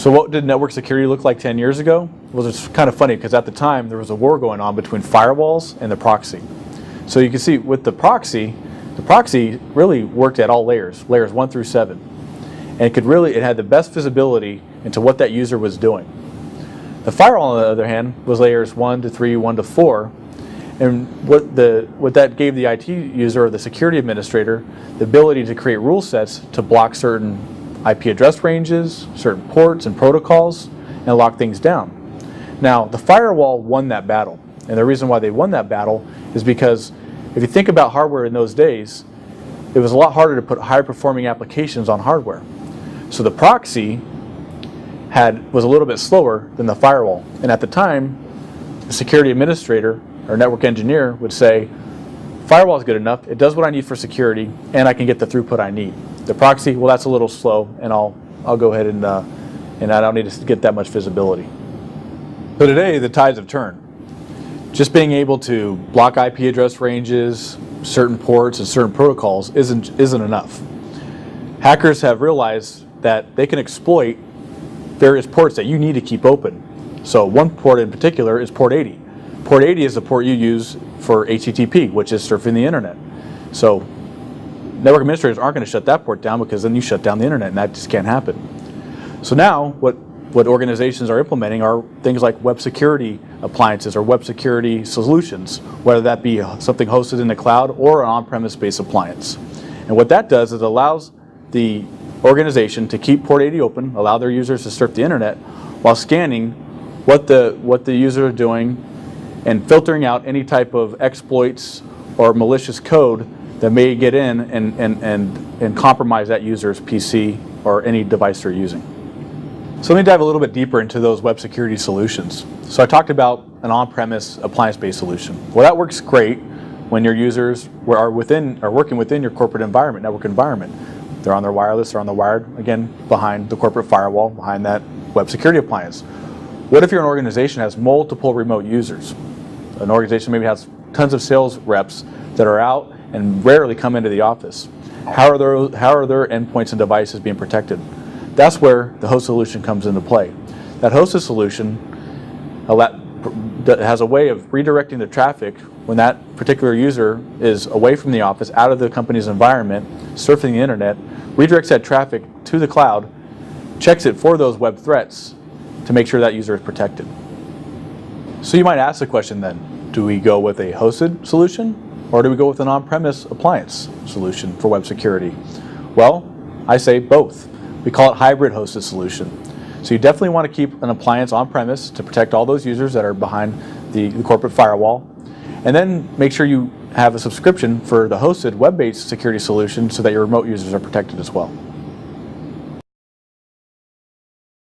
So what did network security look like 10 years ago? Well, it's kind of funny because at the time there was a war going on between firewalls and the proxy. So you can see with the proxy really worked at all layers 1 through 7. And it had the best visibility into what that user was doing. The firewall, on the other hand, was layers 1 to 3, 1 to 4. And what that gave the IT user or the security administrator the ability to create rule sets to block certain IP address ranges, certain ports and protocols, and lock things down. Now, the firewall won that battle. And the reason why they won that battle is because if you think about hardware in those days, it was a lot harder to put high-performing applications on hardware. So the proxy was a little bit slower than the firewall. And at the time, the security administrator or network engineer would say, firewall is good enough, it does what I need for security, and I can get the throughput I need. The proxy, well, that's a little slow, and I'll go ahead and I don't need to get that much visibility. So today, the tides have turned. Just being able to block IP address ranges, certain ports, and certain protocols isn't enough. Hackers have realized that they can exploit various ports that you need to keep open. So one port in particular is port 80. Port 80 is the port you use for HTTP, which is surfing the internet. So network administrators aren't going to shut that port down because then you shut down the internet, and that just can't happen. So now what organizations are implementing are things like web security appliances or web security solutions, whether that be something hosted in the cloud or an on-premise based appliance. And what that does is it allows the organization to keep port 80 open, allow their users to surf the internet while scanning what the users are doing and filtering out any type of exploits or malicious code that may get in and compromise that user's PC or any device they're using. So let me dive a little bit deeper into those web security solutions. So I talked about an on-premise appliance-based solution. Well, that works great when your users are working within your corporate environment, network environment. They're on their wireless, they're on the wired, again, behind the corporate firewall, behind that web security appliance. What if your organization has multiple remote users? An organization maybe has tons of sales reps that are out and rarely come into the office. How are their endpoints and devices being protected? That's where the host solution comes into play. That hosted solution has a way of redirecting the traffic when that particular user is away from the office, out of the company's environment, surfing the internet, redirects that traffic to the cloud, checks it for those web threats to make sure that user is protected. So you might ask the question then, do we go with a hosted solution or do we go with an on-premise appliance solution for web security? Well, I say both. We call it hybrid hosted solution. So you definitely want to keep an appliance on-premise to protect all those users that are behind the corporate firewall. And then make sure you have a subscription for the hosted web-based security solution so that your remote users are protected as well.